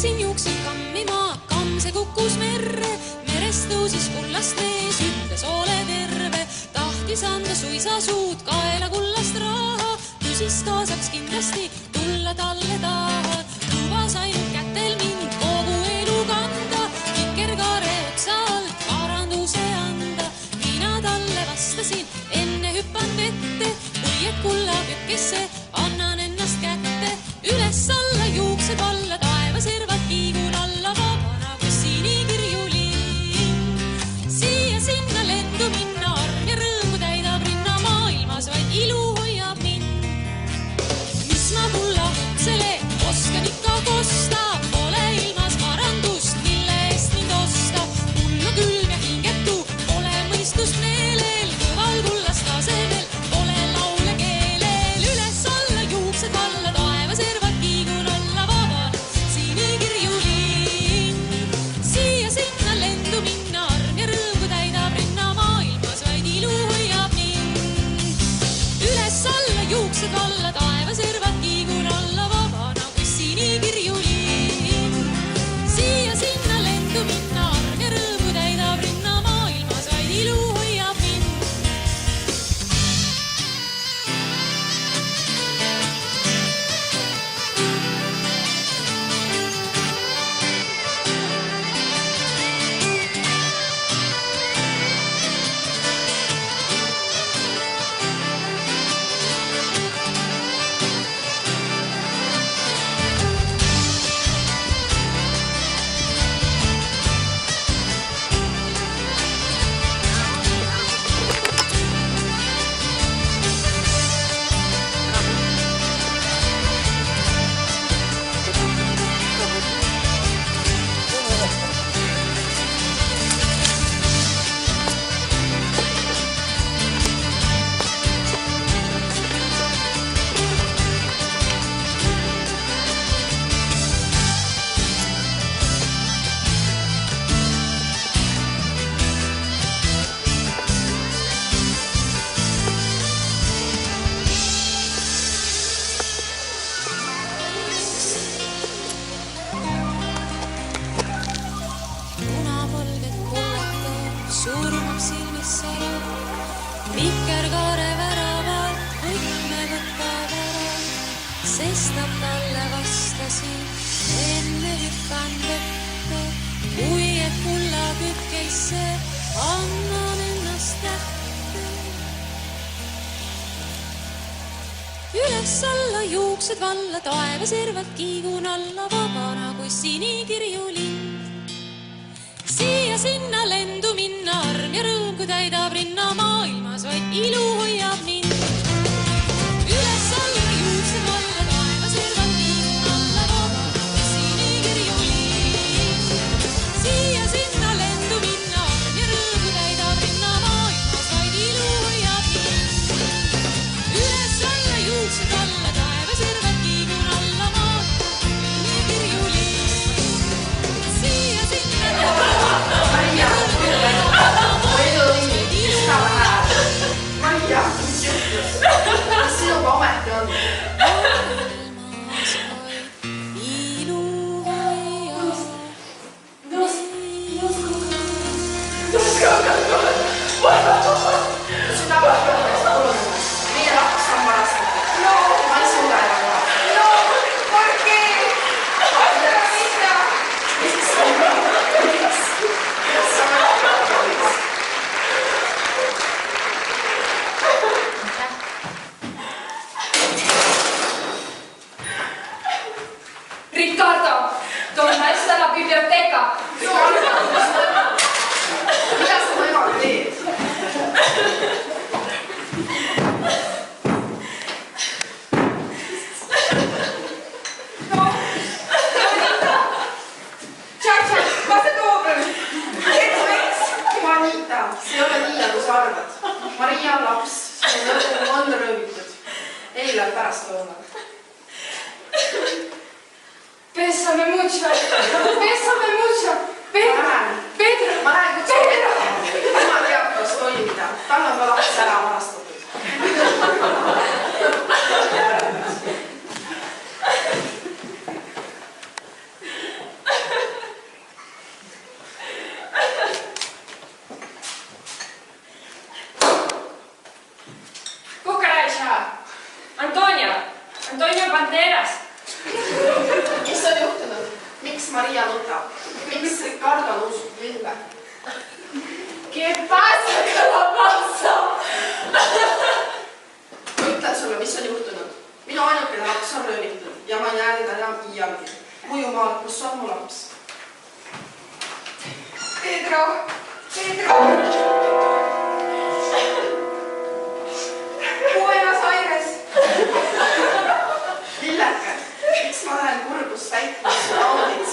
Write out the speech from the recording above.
Hakkasin juuksed kammima, kamse kukkus merre, merest tõusis kullast mees, ütles ole terve. Tahtis anda suisa suud, kaela kullast raha, küsis kaasaks kindlasti tulla talle taha. Lubas ainult kätel mind kogu elu kanda, vikerkaare otsa alt paranduse anda. Mina talle vastasin, enne hüppan vette, kui et kulla pükkesse annan ennast kätte. Üles alla juuksed valla, taeva servad kiigun alla, vabana kui sinikirju linn. Siia sinna lendu minna, arm ja rõõmu täidab rinna, maailmas vaid ilu hoiab mind. Mis ma kulla otsele oskan ikka kosta, pole ilmas varandust, mille eest mind osta. Mul on külm ja hingetu, pole mõistust meelel, kõval kullast tasemel, pole laule keelel. Üles alla juuksed valla, taeva servad kiigun alla, vaban sinikirju linn. Siia sinna lendu minna, arm ja rõõmu täidab rinna, maailmas vaid ilu hoiab mind. Üles alla juuksed valla, taeva servad kiigun alla, vabana kui sinikirju linn. Siia sinna lendu minna, arm ja rõõmu täidab rinna, maailmas vaid ilu hoiab mind. Punapõlged kullata surmab silmisse, vikerkaare väraval võtme võtab ära, sestap talle vastasin, enne hüppan vette, kui et kulla kütkeisse annan ennast kätte. Üles alla juuksed valla, taeva servad kiigun alla, vabana kui sinikirju linn. Siia sinna lendu minna, arm ja rõõm kui täidab rinna, maailmas vaid ilu hoiab mind. Üles alla juuksed valla, taeva servad kiigun alla, vabana kui sinikirju linn. Siia sinna lendu minna, arm ja rõõm kui täidab rinna, maailmas vaid ilu hoiab mind. Üles alla juuksed valla, taeva servad kiigun alla, vabana kui sinikirju linn. Siia sinna sinuga ometi on. Meie rahvast on varasem. Ma ei suuda enam olla. Riccardo, torna essere alla biblioteca. Mida sa mu emaga teed? Juanita, see ei ole nii, nagu sa arvad. Maria on laps, see on röövitud. Eile pärast lõunal. Pésame mucho. Pésame mucho. Pedro. Pedro. Ma näen, kus Pedro. Ema teab, kuidas toimida. Tal on ka laps ära varastatud. Maria nutab? Miks Ricardo nuusub lille? ¿Qué pasa con la panza? Ma ütlen sulle, mis on juhtunud. Minu ainukene laps on röövitud ja ma ei jää teda enam iialgi. Mujumaal, kus on mu laps? Pedro, Pedro. Buenos Aires. Lilleke, miks ma lähen kurbust täitma su naudid?